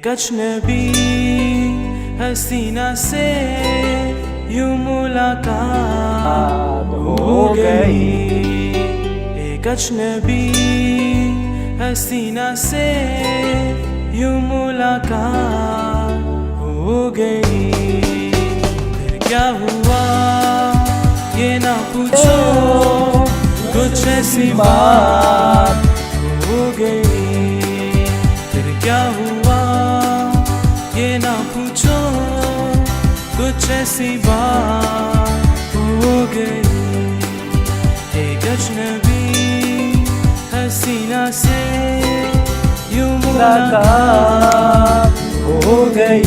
एक अजनबी हसीना से यूं मुलाकात हो गई। एक अजनबी हसीना से यूं मुलाकात हो गई। फिर क्या हुआ ये ना पूछो, कुछ ऐसी बात हो गई। फिर क्या हुआ ये ना पूछो, कुछ ऐसी बात हो गई। एक अजनबी हसीना से यूं मुलाकात हो गई।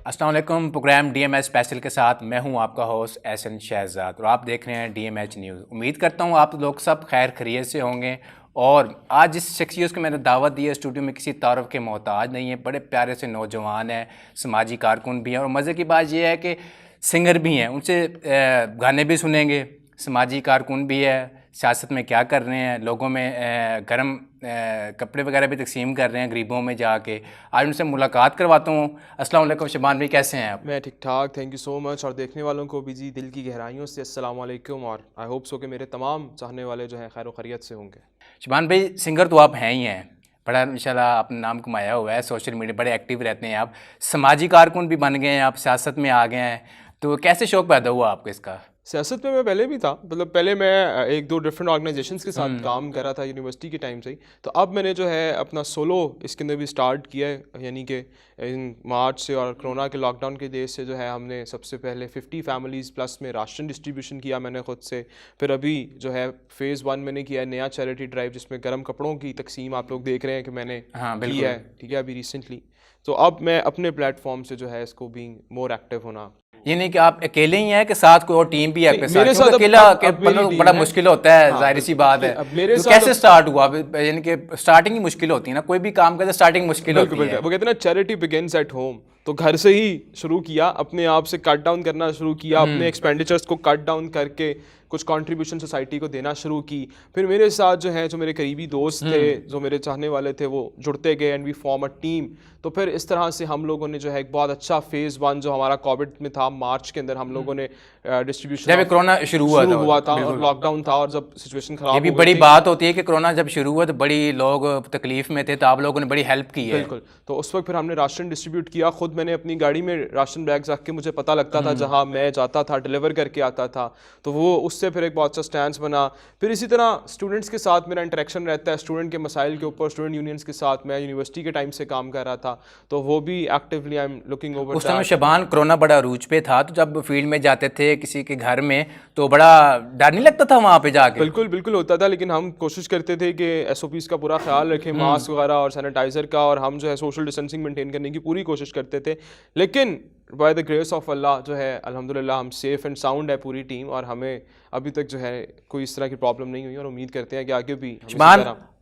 अस्सलाम वालेकुम। प्रोग्राम DMH स्पेशल के साथ मैं हूं आपका होस्ट एहसन शहजाद और आप देख रहे हैं DMH न्यूज़। उम्मीद करता हूं आप लोग सब खैर खैरियत से होंगे। और आज जिस शख्सियत को मैंने दावत दी है स्टूडियो में किसी तारुफ के मोहताज नहीं है। बड़े प्यारे से नौजवान हैं, समाजी कारकुन भी हैं और मज़े की बात यह है कि सिंगर भी हैं। उनसे गाने भी सुनेंगे। समाजी कारकुन भी है, सियासत में क्या कर रहे हैं, लोगों में गर्म कपड़े वगैरह भी तकसीम कर रहे हैं गरीबों में जाके। आज उनसे मुलाकात करवाता हूँ। अस्सलाम वालेकुम शबान भाई, कैसे हैं आप? मैं ठीक ठाक, थैंक यू सो मच। और देखने वालों को भी जी दिल की गहराइयों से अस्सलाम वालेकुम। और आई होप सो कि मेरे तमाम चाहने वाले जो हैं खैर खैरियत से होंगे। शबान भाई, सिंगर तो आप हैं ही हैं, बड़ा इंशाल्लाह आपने नाम कमाया हुआ है, सोशल मीडिया बड़े एक्टिव रहते हैं आप, समाजी कारकुन भी बन गए हैं, आप सियासत में आ गए हैं। तो कैसे शौक़ पैदा हुआ आपको इसका? सियासत में मैं पहले भी था, मतलब पहले मैं एक दो डिफरेंट ऑर्गेनाइजेशंस के साथ काम कर रहा था यूनिवर्सिटी के टाइम से ही। तो अब मैंने जो है अपना सोलो इसके अंदर भी स्टार्ट किया है, यानी कि इन मार्च से और कोरोना के लॉकडाउन के देश से जो है हमने सबसे पहले 50 फैमिलीज़ प्लस में राशन डिस्ट्रीब्यूशन किया मैंने ख़ुद से। फिर अभी जो है फ़ेज़ 1 मैंने किया है नया चैरिटी ड्राइव, जिसमें गर्म कपड़ों की तकसीम आप लोग देख रहे हैं कि मैंने की है, ठीक है, अभी रिसेंटली। तो अब मैं अपने प्लेटफॉर्म से जो है इसको बीइंग मोर एक्टिव होना। ये नहीं कि आप अकेले ही हैं कि साथ कोई और टीम भी है आपके साथ? मेरे साथ अकेला बड़ा मुश्किल होता है, जाहिर सी बात है। मेरे तो कैसे स्टार्ट हुआ? यानी कि स्टार्टिंग ही मुश्किल होती है ना, कोई भी काम करते स्टार्टिंग मुश्किल होती है। वो कहते हैं ना चैरिटी बिगिंस एट होम। तो घर से ही शुरू किया, अपने आप से कट डाउन करना शुरू किया, अपने एक्सपेंडिचर्स को कट डाउन करके कुछ कंट्रीब्यूशन सोसाइटी को देना शुरू की। फिर मेरे साथ जो है जो मेरे करीबी दोस्त थे, जो मेरे चाहने वाले थे, वो जुड़ते गए and we form a team. तो फिर इस तरह से हम लोगों ने जो है एक बहुत अच्छा फ़ेज़ 1 जो हमारा कोविड में था, मार्च के अंदर हम लोगों ने डिस्ट्रीब्यूशन जब कोरोना शुरू हुआ था और लॉकडाउन था और जब सिचुएशन खराब, ये भी बड़ी बात होती है कि कोरोना जब शुरू हुआ तो बड़ी लोग तकलीफ में थे, तो आप लोगों ने बड़ी हेल्प की है। बिल्कुल। तो उस वक्त फिर हमने राशन डिस्ट्रीब्यूट किया। खुद मैंने अपनी गाड़ी में राशन बैग्स रख के, मुझे पता लगता था जहाँ मैं जाता था डिलीवर करके आता था। तो वो उससे फिर एक बहुत अच्छा स्टैंड बना। फिर इसी तरह स्टूडेंट्स के साथ मेरा इंटरेक्शन रहता है, स्टूडेंट के मसाइल के ऊपर, स्टूडेंट यूनियंस के साथ मैं यूनिवर्सिटी के टाइम से काम कर रहा था, तो वो भी actively I am looking over. उस टाइम शबान कोरोना बड़ा अरूज पे था, तो जब फील्ड में जाते थे किसी के घर में तो बड़ा डर नहीं लगता था वहाँ पे जाके? बिल्कुल बिल्कुल होता था, लेकिन हम कोशिश करते थे कि SOPs का पूरा ख्याल रखें, मास्क वगैरह और सैनिटाइज़र का, और हम जो है सोशल डिस्टेंसिंग मेंटेन करने की पूरी कोशिश करते थे। लेकिन बाय द ग्रेस ऑफ अल्लाह जो है अल्हम्दुलिल्लाह हम सेफ एंड साउंड है पूरी टीम, और हमें अभी तक जो है कोई इस तरह की प्रॉब्लम नहीं हुई और उम्मीद करते हैं कि आगे भी।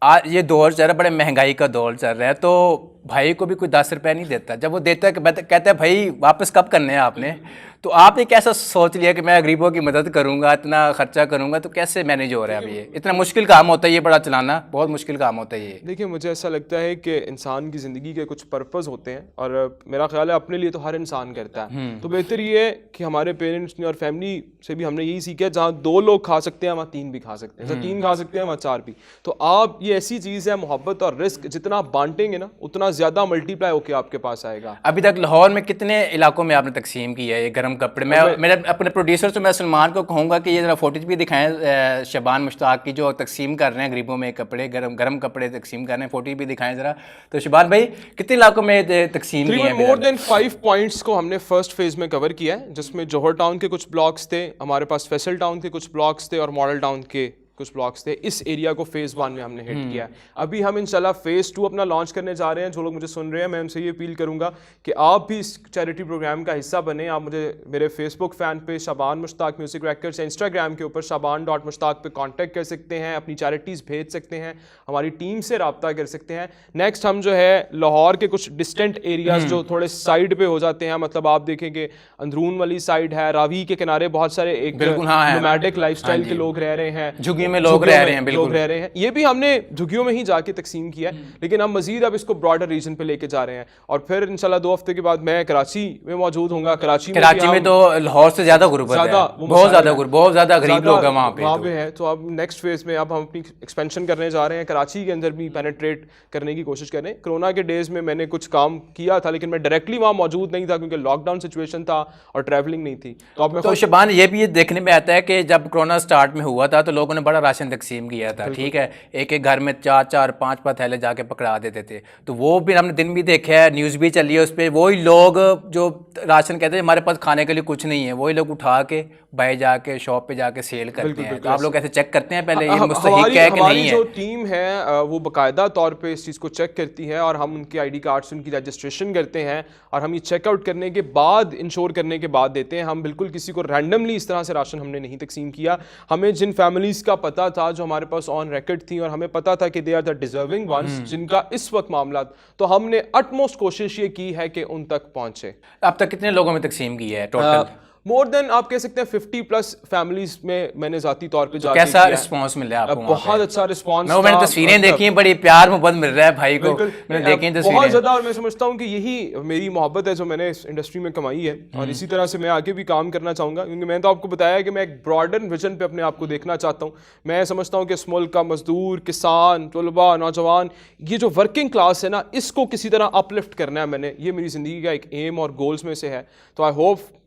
आज ये दौर चल रहा है, बड़े महंगाई का दौर चल रहा है, तो भाई को भी कोई 10 रुपये नहीं देता। जब वो देता है कहता है भाई वापस कब करने हैं आपने? तो आपने कैसा सोच लिया कि मैं गरीबों की मदद करूंगा, इतना खर्चा करूंगा? तो कैसे मैनेज हो रहा है अभी? ये इतना मुश्किल काम होता है, ये बड़ा चलाना बहुत मुश्किल काम होता है ये। देखिए, मुझे ऐसा लगता है कि इंसान की ज़िंदगी के कुछ पर्पज़ होते हैं, और मेरा ख्याल है अपने लिए तो हर इंसान करता है। तो बेहतर ये है कि हमारे पेरेंट्स ने और फैमिली से भी हमने यही सीखा है, जहाँ 2 लोग खा सकते हैं वहाँ 3 भी खा सकते हैं, जहाँ 3 खा सकते हैं वहाँ 4 भी। तो आप, ये ऐसी चीज़ है, मोहब्बत और रिस्क जितना आप बांटेंगे ना, उतना ज़्यादा मल्टीप्लाई होकर आपके पास आएगा। अभी तक लाहौर में कितने इलाकों में आपने तकसीम किया है ये गर्म कपड़े? मेरे अपने प्रोड्यूसर से मैं सलमान को कहूँगा कि ये जरा फोटेज भी दिखाएं शबान मुश्ताक की, जो तकसीम कर रहे हैं गरीबों में कपड़े, गर्म कपड़े तकसीम कर रहे हैं, फोटेज भी दिखाएं ज़रा। तो शबान भाई, कितने इलाकों में तकसीम किए हैं? मोर देन 5 पॉइंट्स को हमने फर्स्ट फेज में कवर किया है, जिसमें जौहर टाउन के कुछ ब्लॉक्स थे, हमारे पास फैसल टाउन के कुछ ब्लॉक्स थे, और मॉडल टाउन के कुछ ब्लॉक्स थे, इस एरिया को फेज़ 1 में हमने हिट किया है। अभी हम इंशाल्लाह फेज़ 2 अपना लॉन्च करने जा रहे हैं। जो लोग मुझे सुन रहे हैं, मैं उनसे ये अपील करूंगा कि आप भी इस चैरिटी प्रोग्राम का हिस्सा बने। आप मुझे मेरे फेसबुक फ़ैन पे शाबान मुश्ताक म्यूज़िक रैकर्स, इंस्टाग्राम के ऊपर shaban.mushtaq पे कांटेक्ट कर सकते हैं, अपनी चैरिटीज़ भेज सकते हैं, हमारी टीम से रब्ता कर सकते हैं। नेक्स्ट हम जो है लाहौर के कुछ डिस्टेंट एरियाज़ जो थोड़े साइड पे हो जाते हैं, मतलब आप देखेंगे अंदरून वाली साइड है, रावी के किनारे बहुत सारे एक नोमैडिक लाइफस्टाइल के लोग रह रहे हैं, झुग्गियों में लोग रह रहे हैं, ये भी हमने झुग्गियों में ही जाके तकसीम किया है, लेकिन हम मजीद अब इसको ब्रॉडर रीजन पे लेके जा रहे हैं। और फिर इंशाल्लाह 2 हफ्ते के बाद मैं कराची में मौजूद हूँगा। कराची में तो लाहौर से ज्यादा गुर्बत है, बहुत ज्यादा गरीब लोग हैं वहाँ पे है। तो अब नेक्स्ट फेज में अब हम अपनी एक्सपेंशन करने जा रहे हैं, कराची के अंदर भी पेनिट्रेट करने की कोशिश कर रहे हैं। कोरोना के डेज में मैंने कुछ काम किया था, लेकिन मैं डायरेक्टली वहाँ मौजूद नहीं था क्योंकि लॉकडाउन सिचुएशन था और ट्रैवलिंग नहीं थी। तो शबान, ये भी देखने में आता है कि जब कोरोना स्टार्ट में हुआ था तो लोगों ने बड़ा राशन तकसीम किया था, ठीक है, एक एक घर में 4-4, 5-5 थैले जाके पकड़ा देते थे। तो वो भी हमने दिन भी देखा है, न्यूज़ भी चली है उस पर। वही लोग जो राशन कहते हैं हमारे पास खाने के लिए कुछ नहीं है, वही लोग उठा के बाहर जाके शॉप पे जाके सेल करते हैं। तो आप लोग ऐसे चेक करते हैं पहले ये मुस्तहिक है कि नहीं है? जो टीम है वो बाकायदा तौर पे इस चीज़ को चेक करती है और हम उनके आईडी कार्ड से उनकी रजिस्ट्रेशन करते हैं और हम ये चेकआउट करने के बाद, इंश्योर करने के बाद देते हैं। हम बिल्कुल किसी को रैंडमली इस तरह से राशन हमने नहीं तकसीम किया। हमें जिन फैमिलीज़ का पता था, जो हमारे पास ऑन रिकॉर्ड थी और हमें पता था कि they are the deserving ones जिनका इस वक्त मामला, तो हमने अटमोस्ट कोशिश ये की है कि उन तक पहुंचे। अब तक कितने लोगों में तकसीम की है टोटल? मोर देन आप कह सकते हैं 50+ फैमिलीज में मैंने जाती तौर पे जाके कैसा रिस्पांस मिल रहा है आपको? बहुत अच्छा रिस्पांस। मैंने तस्वीरें देखी हैं, बड़ी प्यार मोहब्बत मिल रहा है भाई को, मैंने देखी तस्वीरें बहुत ज़्यादा। और मैं समझता हूँ कि यही मेरी मोहब्बत है जो मैंने इस इंडस्ट्री में कमाई है और इसी तरह से मैं आगे भी काम करना चाहूँगा, क्योंकि मैंने तो आपको बताया कि मैं एक ब्रॉडर विजन पे अपने आप को देखना चाहता हूँ। मैं समझता हूँ कि इस मुल्क का मजदूर, किसान, तलबा, नौजवान, ये जो वर्किंग क्लास है ना, इसको किसी तरह अपलिफ्ट करना है मैंने। ये मेरी ज़िंदगी का एक एम और गोल्स में से है। तो आई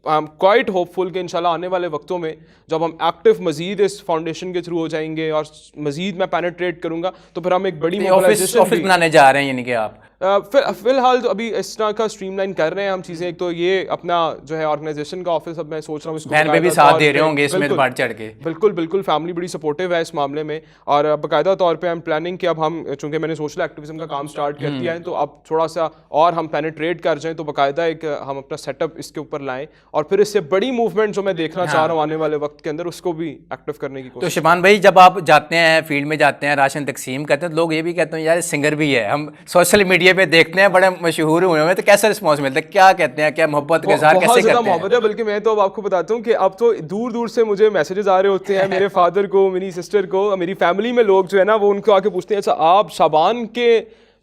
एम क्वाइट होपफुल कि इंशाल्लाह आने वाले वक्तों में जब हम एक्टिव मजीद इस फाउंडेशन के थ्रू हो जाएंगे और मजीद मैं पेनिट्रेट करूंगा, तो फिर हम एक बड़ी ऑफिस बनाने जा रहे हैं, यानी कि आप फिलहाल तो अभी इस तरह का स्ट्रीमलाइन कर रहे हैं हम चीज़ें। एक तो ये अपना जो है ऑर्गेनाइजेशन का ऑफिस, अब मैं सोच रहा हूँ इसको बहन पे भी साथ दे रहे होंगे इसमें बढ़ चढ़ के। बिल्कुल फैमिली बड़ी सपोर्टिव है इस मामले में और बाकायदा तौर पे हम प्लानिंग कि अब हम, चूंकि मैंने सोशल एक्टिविज्म का काम स्टार्ट कर दिया है, तो अब थोड़ा सा और हम पेनिट्रेट कर जाएं तो बाकायदा एक हम अपना सेटअप इसके ऊपर लाएं और फिर इससे बड़ी मूवमेंट जो मैं देखना चाह रहा हूँ आने वाले वक्त के अंदर, उसको भी एक्टिव करने की कोशिश। तो शबान भाई, जब आप जाते हैं फील्ड में जाते हैं, राशन तकसीम करते हैं, तो लोग ये भी कहते हैं यार सिंगर भी है, हम सोशल मीडिया पे देखते हैं बड़े मशहूर हुए हैं, तो कैसा रिस्पॉन्स मिलता है? क्या कहते हैं, क्या मोहब्बत के साथ कैसे करते हैं? मोहब्बत है, बल्कि मैं तो अब आपको बताता हूँ कि अब तो दूर दूर से मुझे मैसेजेस आ रहे होते हैं, मेरे फादर को, मेरी सिस्टर को, मेरी फैमिली में लोग जो है ना वो उनको आके पूछते हैं, अच्छा आप शाबान के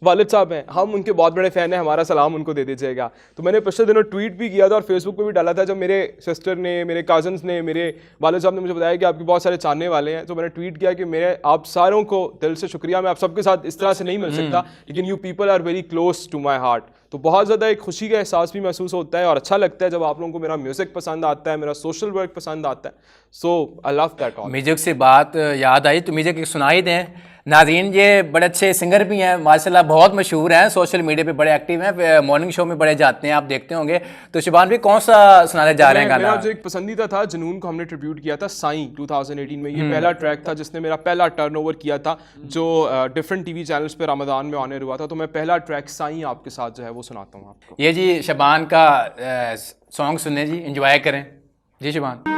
वालिद साहब हैं? हम उनके बहुत बड़े फ़ैन हैं, हमारा सलाम उनको दे दीजिएगा। तो मैंने पिछले दिनों ट्वीट भी किया था और फेसबुक पे भी डाला था, जब मेरे सिस्टर ने, मेरे कज़न्स ने, मेरे वालिद साहब ने मुझे बताया कि आपके बहुत सारे चाहने वाले हैं। तो मैंने ट्वीट किया कि मेरे आप सारों को दिल से शुक्रिया, मैं आप सबके साथ इस तरह से नहीं मिल सकता, लेकिन you people are very close to my heart. तो बहुत ज़्यादा एक खुशी का एहसास भी महसूस होता है और अच्छा लगता है जब आप लोगों को मेरा म्यूज़िक पसंद आता है, मेरा सोशल वर्क पसंद आता है। So I love that all. Music से बात याद आई तो म्यूज़िक सुनाई दें नाज़रीन। ये बड़े अच्छे सिंगर भी हैं माशाल्लाह, बहुत मशहूर हैं, सोशल मीडिया पे बड़े एक्टिव हैं, मॉर्निंग शो में बड़े जाते हैं, आप देखते होंगे। तो शबान भी कौन सा सुनाने जा रहे हैं गाना? मेरा जो एक पसंदीदा था, जुनून को हमने ट्रिब्यूट किया था साईं 2018 में। ये पहला ट्रैक था जिसने मेरा पहला टर्नओवर किया था, जो डिफरेंट टीवी चैनल्स पे रमज़ान में ऑनर हुआ था। तो मैं पहला ट्रैक साईं आपके साथ जो है वो सुनाता हूँ आपको। ये जी शबान का सॉन्ग सुने जी, एंजॉय करें जी शबान।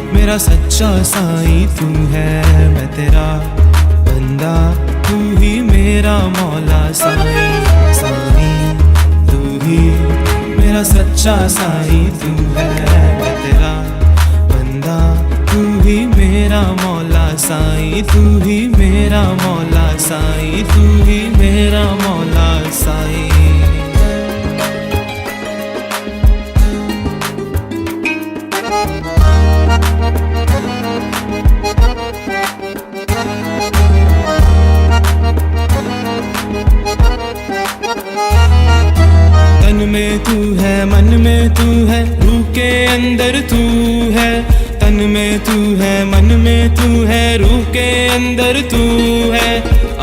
मेरा सच्चा साईं तू है, मैं तेरा बंदा, तू ही मेरा मौला साईं। साईं तू ही मेरा सच्चा साईं तू है, मैं तेरा बंदा, तू ही मेरा मौला साईं, तू ही मेरा मौला साईं, तू ही मेरा मौला साईं। तन में तू है, मन में तू है, रूह के अंदर तू है, तन में तू है, मन में तू है, रूह के अंदर तू है।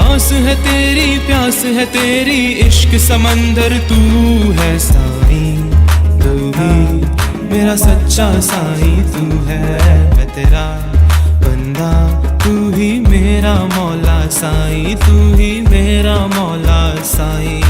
आस है तेरी, प्यास है तेरी, इश्क समंदर तू है। साईं तू ही मेरा सच्चा साईं तू है, मैं तेरा बंदा, तू ही मेरा मौला साईं, तू ही मेरा मौला साईं।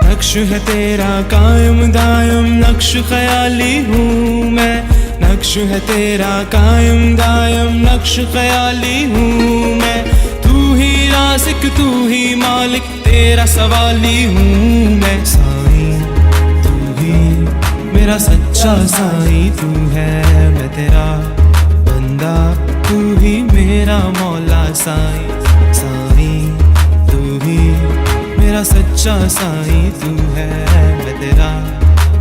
नक्श है तेरा कायम दायम, नक्श ख्याली हूँ मैं। नक्श है तेरा कायम दायम, नक्श ख्याली हूँ मैं। तू ही राज़िक, तू ही मालिक, तेरा सवाली हूँ मैं। साईं तू ही मेरा सच्चा साईं तू है, मैं तेरा बंदा, तू ही मेरा मौला साईं। साईं तू ही मेरा सच्चा साईं तू है, मैं तेरा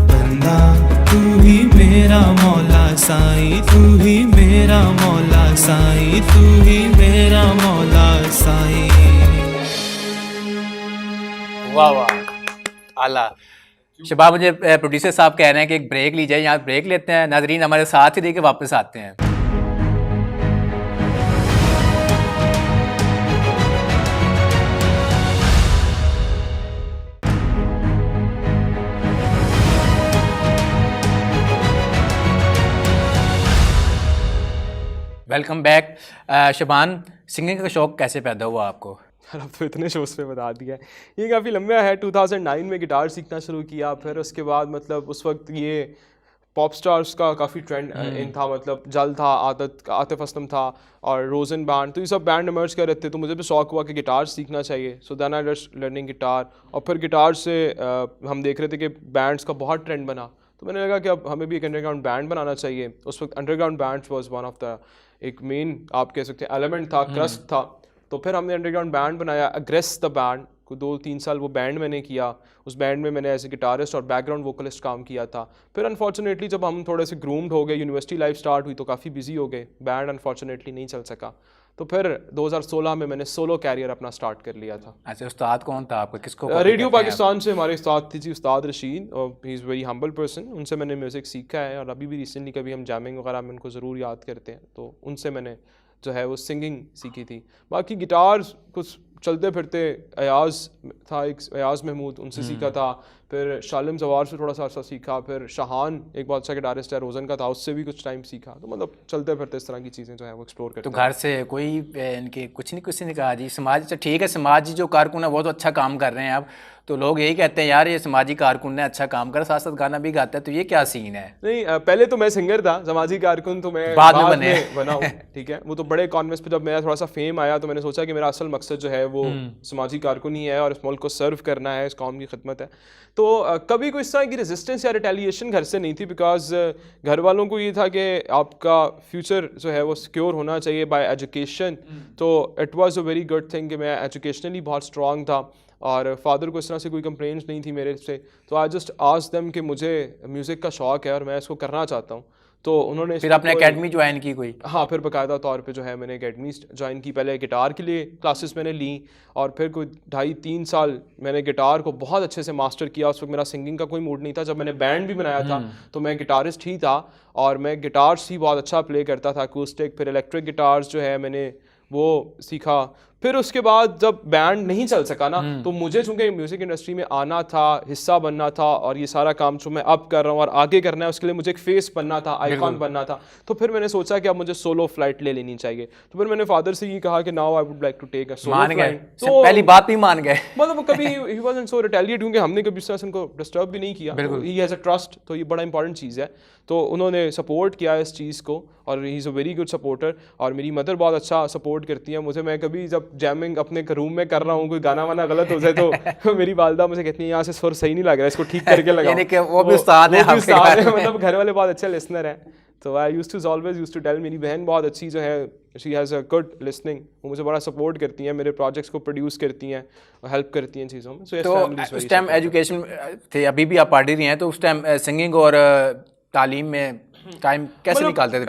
बंदा, तू ही मेरा मौला साईं, तू ही मेरा मौला साईं, तू ही मेरा मौला साईं। वाह वाह, आला। शबाब, मुझे प्रोड्यूसर साहब कह रहे हैं कि एक ब्रेक ली जाए, यहाँ ब्रेक लेते हैं। नाजरीन हमारे साथ ही रह के वापस आते हैं। Welcome back. शबान, सिंगिंग का शौक़ कैसे पैदा हुआ आपको? यार अब तो इतने शोज़ पे बता दिया है, ये काफ़ी लंबा है। 2009 में गिटार सीखना शुरू किया, फिर उसके बाद मतलब उस वक्त ये पॉप स्टार्स का काफ़ी ट्रेंड इन था, मतलब जल था, आतिफ असलम था और रोज़न बैंड, तो ये सब बैंड इमर्ज कर रहे थे। तो मुझे भी शौक हुआ कि गिटार सीखना चाहिए। So then I just learning guitar, और फिर गिटार से हम देख रहे थे कि बैंड्स का बहुत ट्रेंड बना, तो मैंने लगा कि अब हमें भी एक अंडरग्राउंड बैंड बनाना चाहिए। उस वक्त underground band was one of the एक मेन आप कह सकते हैं एलिमेंट था, क्रस्ट था। तो फिर हमने अंडरग्राउंड बैंड बनाया, अग्रेस द बैंड को 2-3 साल वो बैंड मैंने किया। उस बैंड में मैंने एज ए गिटारिस्ट और बैकग्राउंड वोकलिस्ट काम किया था। फिर अनफॉर्चुनेटली जब हम थोड़े से ग्रूम्ड हो गए, यूनिवर्सिटी लाइफ स्टार्ट हुई, तो काफ़ी बिजी हो गए, बैंड अनफॉर्चुनेटली नहीं चल सका। तो फिर 2016 में मैंने सोलो कैरियर अपना स्टार्ट कर लिया था। अच्छा, उस्ताद कौन था आपका? किसको रेडियो पाकिस्तान से हमारे उस्ताद थी जी, उस्ताद रशीद, और he is very humble person. उनसे मैंने म्यूज़िक सीखा है, और अभी भी रिसेंटली कभी हम जैमिंग वगैरह में उनको ज़रूर याद करते हैं, तो उनसे मैंने जो है वो सिंगिंग सीखी थी। बाकी गिटार कुछ चलते फिरते अयाज़ था, एक अयाज़ महमूद, उनसे सीखा था। फिर शालिम जवार से थोड़ा सा सीखा। फिर शाहान एक बहुत अच्छा गिटारिस्ट है, रोज़न का था, उससे भी कुछ टाइम सीखा। तो मतलब चलते फिरते इस तरह की चीज़ें जो है वो एक्सप्लोर करते। तो घर से कोई इनके कुछ नहीं कहा जी? समाज ठीक है, समाज जो कारकुन है वो तो अच्छा काम कर रहे हैं अब, तो लोग यही कहते हैं यार ये समाजी कारकुन है, अच्छा काम कर, साथ साथ गाना भी गाता है, तो ये क्या सीन है? नहीं, पहले तो मैं सिंगर था, समाजी कारकुन तो मैं बाद में बना हूँ। ठीक है, वो तो बड़े कॉन्वेंस पे जब मेरा थोड़ा सा फेम आया, तो मैंने सोचा कि मेरा असल मकसद जो है वो समाजी कारकुन ही है, और इस मुल्क को सर्व करना है, इस कौम की खिदमत है। तो कभी कोई इस तरह की रेजिस्टेंस या रिटेलिएशन घर से नहीं थी, बिकॉज घर वालों को ये था कि आपका फ्यूचर जो है वो सिक्योर होना चाहिए बाय एजुकेशन। तो it was a very good thing कि मैं एजुकेशनली बहुत स्ट्रॉन्ग था, और फादर को इस तरह से कोई कंप्लेंट्स नहीं थी मेरे से। तो आई जस्ट आस्क्ड देम कि मुझे म्यूज़िक का शौक़ है और मैं इसको करना चाहता हूँ। तो उन्होंने फिर आपने एकेडमी ज्वाइन की कोई? हाँ, फिर बाकायदा तौर पे जो है मैंने एकेडमी ज्वाइन की। पहले गिटार के लिए क्लासेस मैंने ली, और फिर कोई 2.5-3 साल मैंने गिटार को बहुत अच्छे से मास्टर किया। उस वक्त मेरा सिंगिंग का कोई मूड नहीं था। जब मैंने बैंड भी बनाया था तो मैं गिटारिस्ट ही था, और मैं गिटार्स ही बहुत अच्छा प्ले करता था, अकूस्टिक। फिर इलेक्ट्रिक गिटार्स जो है मैंने वो सीखा। फिर उसके बाद जब बैंड नहीं चल सका ना, तो मुझे चूंकि म्यूज़िक इंडस्ट्री में आना था, हिस्सा बनना था, और ये सारा काम जो मैं अब कर रहा हूँ और आगे करना है, उसके लिए मुझे एक फेस बनना था, आइकॉन बनना था। तो फिर मैंने सोचा कि अब मुझे सोलो फ्लाइट ले लेनी चाहिए। तो फिर मैंने फादर से ये कहा कि now I would like to take a solo flight. तो पहली बात ही मान गए। मतलब कभी ही वाज़न्ट सो रिटेलिएट, क्योंकि हमने कभी इस तरह से उनको डिस्टर्ब भी नहीं किया। ही हैज़ अ ट्रस्ट, तो ये बड़ा इंपॉर्टेंट चीज़ है। तो उन्होंने सपोर्ट किया इस चीज़ को, और he is a very good supporter. और मेरी मदर बहुत अच्छा सपोर्ट करती है मुझे। मैं कभी जब जैमिंग अपने रूम में कर रहा हूँ, कोई गाना वाना गलत हो जाए तो मेरी वालदा मुझे कहती है यहाँ से सुर सही नहीं लग रहा है, इसको ठीक करके लगाओ। यानी कि वो भी उस्ताद है, मतलब घर वाले बहुत अच्छे लिसनर हैं। तो I always used to tell, मेरी बहन बहुत अच्छी जो है, she has a good listening, वो मुझे बड़ा सपोर्ट करती हैं, मेरे प्रोजेक्ट्स को प्रोड्यूस करती हैं, हेल्प करती हैं चीज़ों में। तो उस टाइम एजुकेशन थे, अभी भी आप पढ़ रही हैं, तो उस टाइम सिंगिंग और तालीम में टाइम कैसे निकालते थे?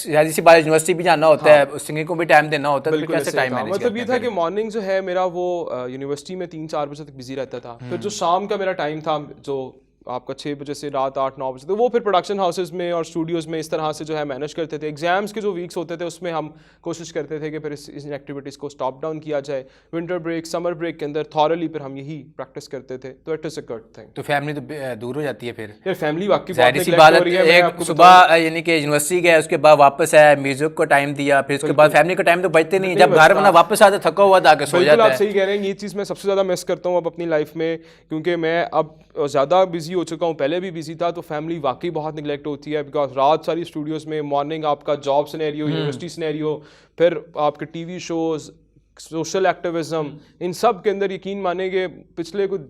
शायद इसी बात यूनिवर्सिटी भी जाना होता है, सिंगिंग को भी टाइम देना होता है, तो फिर कैसे टाइम मैनेज करते हैं? मतलब ये था कि मॉर्निंग जो है मेरा वो यूनिवर्सिटी में 3-4 बजे तक बिजी रहता था। फिर जो शाम का मेरा टाइम था जो आपका 6 बजे से रात 8-9 बजे, तो वो फिर प्रोडक्शन हाउसेज में और स्टूडियोज़ में इस तरह से जो है मैनेज करते थे। एग्जाम्स के जो वीक्स होते थे उसमें हम कोशिश करते थे कि फिर इस एक्टिविटीज़ को स्टॉप डाउन किया जाए। विंटर ब्रेक, समर ब्रेक के अंदर थॉरली फिर हम यही प्रैक्टिस करते थे, तो it is a good thing. तो फैमिली तो दूर हो जाती है फिर? यार फैमिली वाकई जाहिर सी बात है, एक सुबह यानी कि यूनिवर्सिटी गया, उसके बाद वापस आया, म्यूजिक को टाइम दिया, फिर उसके बाद फैमिली का टाइम तो बचते नहीं, जब घर बना वापस आता थका हुआ आके सो जाता है। आप सही कह रहे हैं, ये चीज़ मैं सबसे ज़्यादा मिस करता हूँ अब अपनी लाइफ में, क्योंकि मैं अब ज़्यादा बिजी हो चुका हूँ, पहले भी बिजी था, तो फैमिली वाकई बहुत निगलेक्ट होती है। बिकॉज रात सारी स्टूडियोज़ में, मॉर्निंग आपका जॉब सिनेरियो, यूनिवर्सिटी सिनेरियो, फिर आपके टीवी शोज़, सोशल एक्टिविज्म, इन सब के अंदर यकीन माने कि पिछले कुछ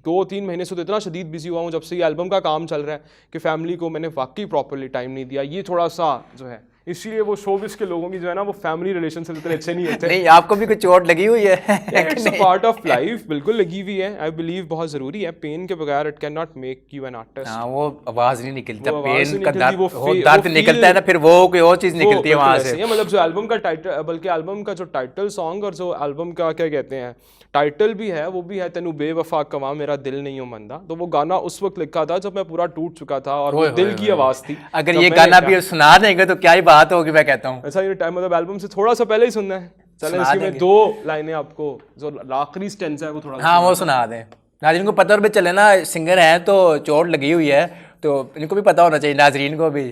2-3 महीने से तो इतना शदीद बिजी हुआ हूँ जब से ये एल्बम का काम चल रहा है कि फैमिली को मैंने वाकई प्रॉपरली टाइम नहीं दिया। ये थोड़ा सा जो है, इसीलिए वो शोबिस के लोगों की जो है ना वो फैमिली रिलेशन से इतने अच्छे नहीं होते। नहीं, आपको भी कुछ चोट लगी हुई है? It's a part of life, बिल्कुल लगी हुई है। आई बिलीव बहुत ज़रूरी है, पेन के बगैर it can not make you an artist. हाँ, वो आवाज़ नहीं निकलती, वो आवाज़ पेन नहीं का निकलती, दर्द निकलता है ना, फिर वो कोई और चीज़ निकलती है वहाँ से। मतलब जो एल्बम का टाइटल, बल्कि एल्बम का जो टाइटल सॉन्ग और जो एल्बम का क्या कहते हैं टाइटल भी है, वो भी है तेनू बेवफा कवा मेरा दिल नहीं हो मंदा। तो वो गाना उस वक्त लिखा था जब मैं पूरा टूट चुका था और वो दिल की आवाज़ थी। अगर ये गाना भी सुना देंगे तो क्या ही बात होगी, मैं कहता हूँ। अच्छा, ये टाइम मतलब एल्बम से थोड़ा सा पहले ही सुनना है? चलें, इसकी में 2 लाइनें आपको, जो आखिरी स्टेंजा है वो थोड़ा, हाँ वो सुना दें। नाज़रीन को पता और भी चले ना, सिंगर हैं तो चोट लगी हुई है, तो इनको भी पता होना चाहिए, नाज़रीन को भी।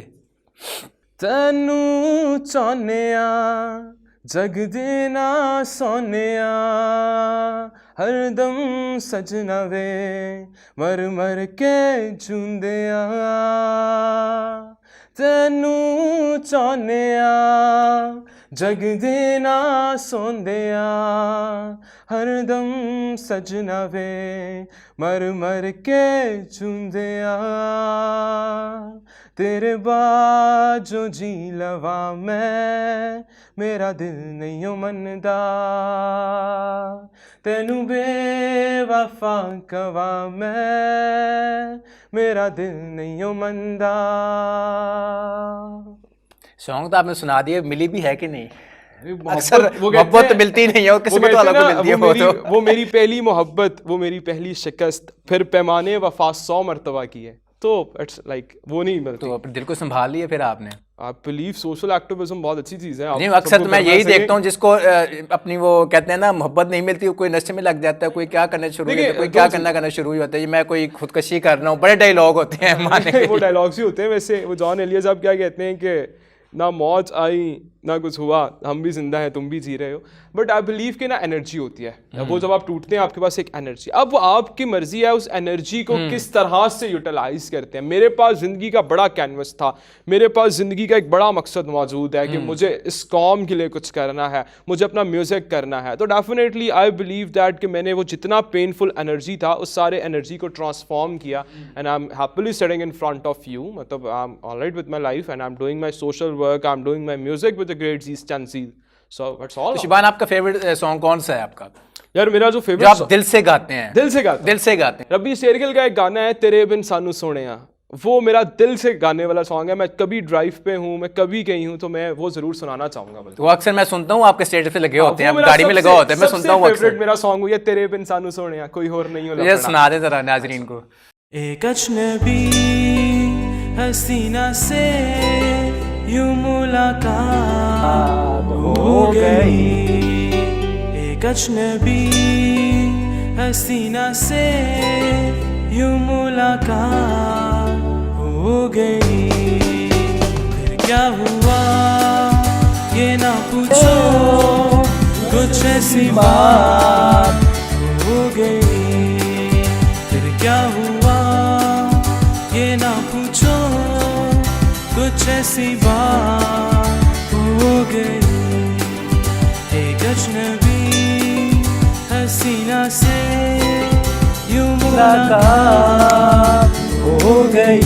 तैनू चाहनिया जग देना सोनिया, हरदम सजना वे मर मर के जूंदिया, तैनू चाहनिया जग देना सोंदिया, हरदम सजना वे मर मर के जूंदिया, तेरे बाद जो जी लवा मैं मेरा दिल नहीं हो मनदा, तेनू बेवफा कवा मैं मेरा दिल नहीं हो मनदा। सॉन्ग तो आपने सुना दिए, मिली भी है कि नहीं? अक्सर मोहब्बत तो मिलती नहीं है, वो किस्मत वालों को मिलती है। वो मेरी पहली मोहब्बत, वो मेरी पहली शिकस्त, फिर पैमाने वफा 100 मरतबा की है, तो इट्स लाइक वो नहीं मिलती। तो अपने दिल को संभाल लिया फिर आपने? आप बिलीव सोशल एक्टिविज्म बहुत अच्छी चीज़ है। नहीं, अक्सर तो मैं यही देखता हूँ जिसको अपनी वो कहते हैं ना मोहब्बत नहीं मिलती, कोई नशे में लग जाता है, कोई क्या करना शुरू हो जाता है, कोई क्या करना शुरू हो जाता है, मैं कोई खुदकशी कर रहा हूँ, बड़े डायलॉग होते हैं माने। वो डायलॉग्स ही होते हैं। वैसे वो जॉन एलिया साहब क्या कहते हैं कि ना मौत आई ना कुछ हुआ, हम भी जिंदा हैं तुम भी जी रहे हो, बट आई बिलीव कि ना एनर्जी होती है, वो जब आप टूटते हैं आपके पास एक एनर्जी, अब वो आपकी मर्जी है उस एनर्जी को किस तरह से यूटिलाइज करते हैं। मेरे पास ज़िंदगी का बड़ा कैनवस था, मेरे पास ज़िंदगी का एक बड़ा मकसद मौजूद है कि मुझे इस कौम के लिए कुछ करना है, मुझे अपना म्यूज़िक करना है, तो डेफिनेटली आई बिलीव दैट कि मैंने वो जितना पेनफुल एनर्जी था उस सारे एनर्जी को ट्रांसफॉर्म किया, and I am happily sitting in front of you, मतलब I am alright with my life and I am doing my social work, I am doing my music with the great ज़ीज़ चंसील। So that's all. तो शिबान, आपका favourite song कौन सा है आपका? यार मेरा जो फेवरेट, आप दिल से गाते हैं? दिल से गाते हैं। रब्बी शेरगिल का एक गाना है तेरे बिन सानू सोनिया, वो मेरा दिल से गाने वाला सॉन्ग है। मैं कभी ड्राइव पे हूँ, मैं कभी कहीं हूँ, तो मैं वो जरूर सुनाना चाहूंगा। वो अक्सर मैं सुनता हूँ आपके स्टेटस पे लगे होते हैं, गाड़ी में लगा होता है, मैं सुनता हूँ। फेवरेट मेरा सॉन्ग हुआ तेरे बिन सानू सोनिया, कोई और नहीं हो। ये सुना दे जरा नाजरीन को। एक अजनबी हसीना से यूं मुलाकात हो गई, एक अजनबी हसीना से यूं मुलाकात हो गई, फिर क्या हुआ ये ना पूछो, कुछ ऐसी बात हो गई, फिर क्या हुआ ये ना पूछो, कुछ ऐसी बात हो गई, एक अजनबी हसीना से यूं मुलाकात हो गई।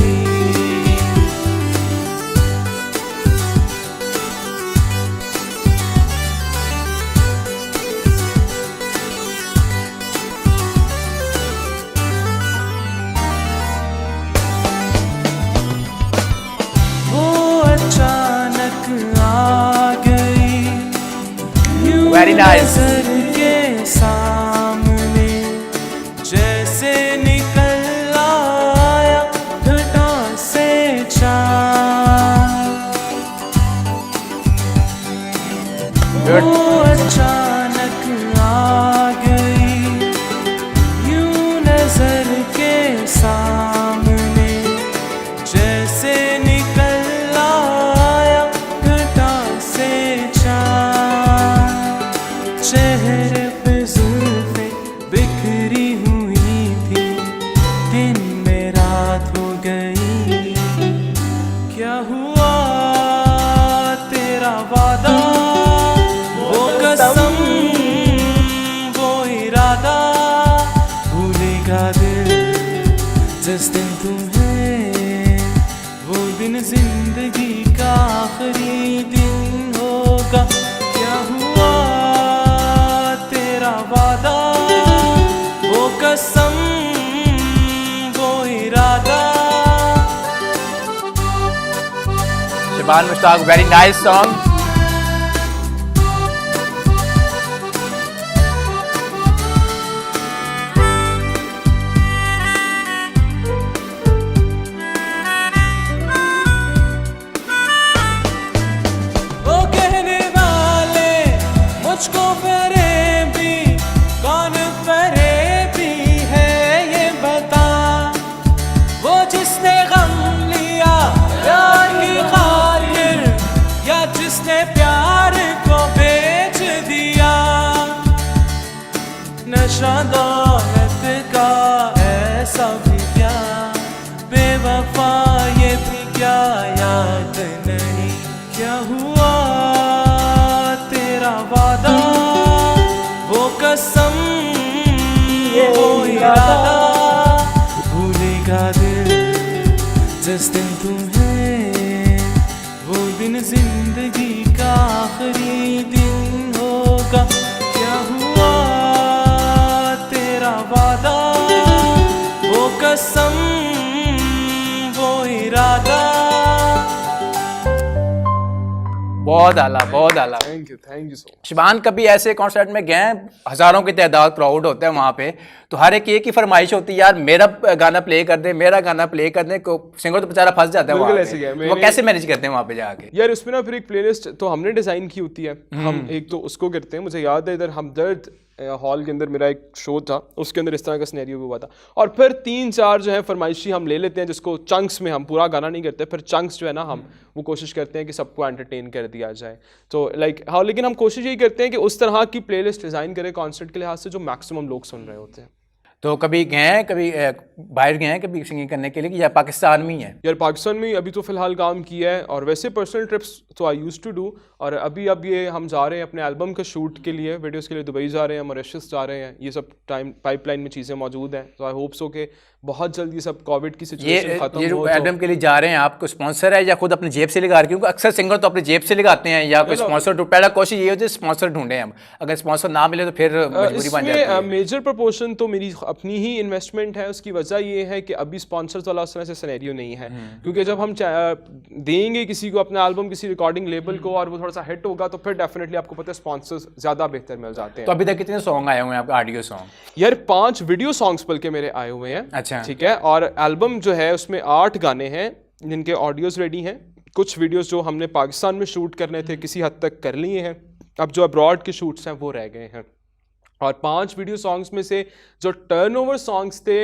Very nice. नजर के सामने जैसे निकल आया घटा से चाँद, वो अचानक आ गई यूं नजर के सामने जैसे निकल आया घटा से चाँद। चेहरे पे जुल्फे बिखरी हुई थी, दिन में रात हो गई। क्या हुआ तेरा वादा, वो कसम, वो इरादा, भूलेगा दिल जिस दिन तुम्हें, वो दिन जिंदगी का आखिरी दिन होगा। क्या हुआ तेरा वादा, वो कसम, वो इरादा। Shaban Mushtaq, very nice song. वो कहने वाले मुझको फरेबी, कौन फरेबी है ये बता। वो जिसने गम लिया प्यार की खातिर, या जिसने प्यार को बेच दिया। नशा दौलत का ऐसा भी क्या, बेवफा ये भी क्या याद नहीं। क्या हुआ तेरा वादा, वो कसम, वो इरादा, भूलेगा दिल जिस दिन तुम्हें, वो दिन जिंदगी का आखिरी दिन होगा। क्या हुआ तेरा वादा, वो कसम, वो इरादा। बहुत आला, बहुत आला। Thank you so much. Shaban, कभी ऐसे कॉन्सर्ट में गए, हज़ारों की तादाद क्राउड होता है वहाँ पे, तो हर एक ही फरमाइश होती है, यार मेरा गाना प्ले कर दे, मेरा गाना प्ले कर दे। को सिंगर तो बेचारा फंस जाता है वहाँ बिल्कुल ऐसे ही है। पे। वो कैसे मैनेज करते हैं वहाँ पे जाके? यार उसमें ना फिर एक प्लेलिस्ट तो हमने डिज़ाइन की होती है। हम एक तो उसको करते हैं, मुझे याद है इधर हमदर्द हॉल के अंदर मेरा एक शो था, उसके अंदर इस तरह का सिनेरियो भी हुआ था। और फिर 3-4 जो है फरमाइशी हम ले लेते हैं, जिसको चंक्स में, हम पूरा गाना नहीं करते, फिर चंक्स जो है ना हम वो कोशिश करते हैं कि सबको एंटरटेन कर दिया जाए। तो लाइक हाँ, लेकिन हम कोशिश यही करते हैं कि उस तरह की प्लेलिस्ट डिज़ाइन करें कॉन्सर्ट के लिहाज से जो मैक्सिमम लोग सुन रहे होते हैं। तो कभी गए हैं, कभी बाहर गए हैं कभी सिंगिंग करने के लिए, या पाकिस्तान में ही है? यार पाकिस्तान में अभी तो फ़िलहाल काम किया है, और वैसे पर्सनल ट्रिप्स तो आई यूज़ टू डू। और अभी अब ये हम जा रहे हैं अपने एल्बम के शूट के लिए, वीडियोस के लिए दुबई जा रहे हैं, मॉरिशस जा रहे हैं। ये सब टाइम पाइपलाइन में चीज़ें मौजूद हैं। तो आई होप सो कि बहुत जल्दी सब कोविड की सिचुएशन खत्म ये हो। जो एल्बम के लिए जा रहे हैं, आपको स्पॉन्सर है या खुद अपनी जेब से लगा रहे हैं? क्योंकि अक्सर सिंगर तो अपनी जेब से लगाते हैं, या कोई स्पॉन्सर। पहला कोशिश ये होती है स्पॉन्सर ढूंढें हम, अगर स्पॉन्सर ना मिले तो फिर मजबूरी बन जाती है। मेजर प्रपोर्शन तो मेरी अपनी ही इन्वेस्टमेंट है। उसकी वजह ये है कि अभी स्पॉन्सर्स वाला उस तरह से सिनेरियो नहीं है, क्योंकि जब हम देंगे किसी को अपना एल्बम किसी रिकॉर्डिंग लेबल को और वो थोड़ा सा हिट होगा, तो फिर डेफिनेटली आपको पता है स्पॉन्सर्स ज़्यादा बेहतर मिल जाते हैं। तो अभी तक कितने सॉन्ग आए हुए हैं आपके ऑडियो सॉन्ग? यार 5 वीडियो सॉन्ग्स बल्कि मेरे आए हुए हैं। अच्छा, ठीक है। और एल्बम जो है उसमें 8 गाने हैं जिनके ऑडियोज रेडी हैं। कुछ वीडियोस जो हमने पाकिस्तान में शूट करने थे किसी हद तक कर लिए हैं, अब जो अब्रॉड के शूट्स हैं वो रह गए हैं। और 5 वीडियो सॉन्ग्स में से जो टर्नओवर सॉन्ग्स थे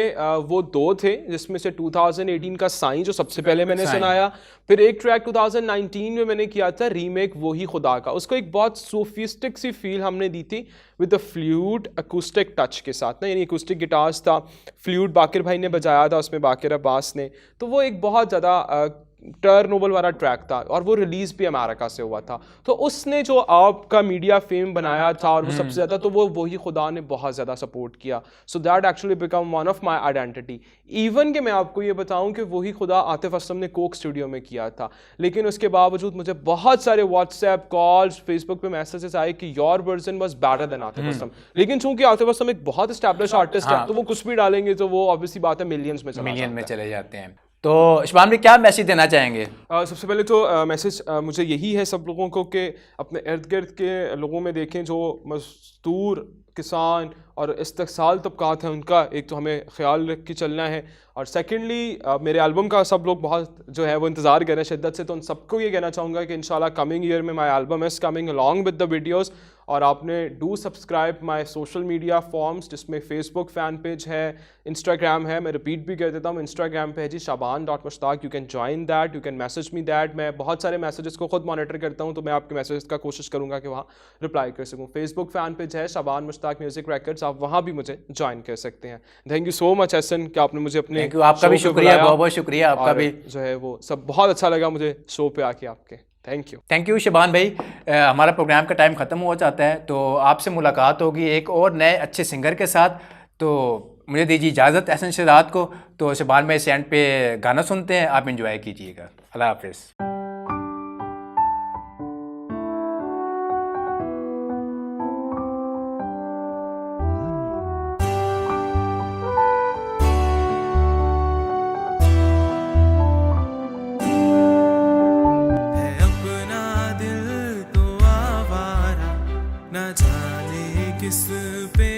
वो 2 थे, जिसमें से 2018 का साईं जो सबसे पहले मैंने सुनाया, फिर एक ट्रैक 2019 में मैंने किया था रीमेक वो ही खुदा का। उसको एक बहुत सोफिस्टिक सी फील हमने दी थी with the flute acoustic touch के साथ ना, यानी अकूस्टिक गिटार्स था, फ्लूट बाकिर भाई ने बजाया था उसमें, बाकिर अब्बास ने। तो वो एक बहुत ज़्यादा टर्नओवर वाला ट्रैक था, और वो रिलीज़ भी अमेरिका से हुआ था। तो उसने जो आपका मीडिया फेम बनाया था, और वो सबसे ज़्यादा तो वो वही खुदा ने बहुत ज़्यादा सपोर्ट किया। So that actually become one of my identity. Even कि मैं आपको ये बताऊं कि वही खुदा आतिफ असलम ने कोक स्टूडियो में किया था, लेकिन उसके बावजूद मुझे बहुत सारे व्हाट्सएप कॉल्स, फेसबुक पे मैसेजेस आए कि your version was better than Atif Aslam. लेकिन चूंकि आतिफ असलम एक बहुत एस्टैब्लिश आर्टिस्ट है, तो वो कुछ भी डालेंगे तो वो ऑब्वियसली बात है मिलियंस में चले जाते हैं। तो शबान भाई क्या मैसेज देना चाहेंगे? सबसे पहले तो मैसेज मुझे यही है सब लोगों को कि अपने इर्द गिर्द के लोगों में देखें जो मजदूर, किसान और इस्तक़साल तबकात हैं, उनका एक तो हमें ख्याल रख के चलना है। और सेकेंडली मेरे एल्बम का सब लोग बहुत जो है वो इंतज़ार कर रहे हैं शिद्दत से, तो उन सबको ये कहना चाहूँगा कि इंशाल्लाह कमिंग ईयर में my album is coming along with the videos. और आपने do subscribe my social media forms, जिसमें फेसबुक फ़ैन पेज है, इंस्टाग्राम है, मैं रिपीट भी कर देता हूँ, इंस्टाग्राम पे है जी shaban.mushtaq, you can join that, you can message me that. मैं बहुत सारे मैसेजेस को खुद मॉनिटर करता हूँ, तो मैं आपके मैसेज का कोशिश करूँगा कि वहाँ रिप्लाई कर सकूँ। फेसबुक फ़ैन पेज है शाबान मुश्ताक म्यूज़िक रिकॉर्ड्स, आप वहाँ भी मुझे ज्वाइन कर सकते हैं। थैंक यू सो मच एहसन कि आपने मुझे अपने थैंक यू, आपका भी शुक्रिया, बहुत बहुत शुक्रिया आपका भी। जो है वो सब बहुत अच्छा लगा मुझे शो पे आके आपके। थैंक यू शबान भाई। हमारा प्रोग्राम का टाइम ख़त्म हो जाता है, तो आपसे मुलाकात होगी एक और नए अच्छे सिंगर के साथ। तो मुझे दीजिए इजाज़त एहसन शहजाद को। तो शबान भाई से एंड पे गाना सुनते हैं, आप इंजॉय कीजिएगा। अल्लाह हाफिज़। है अपना दिल तो आवारा, न जाने किस पे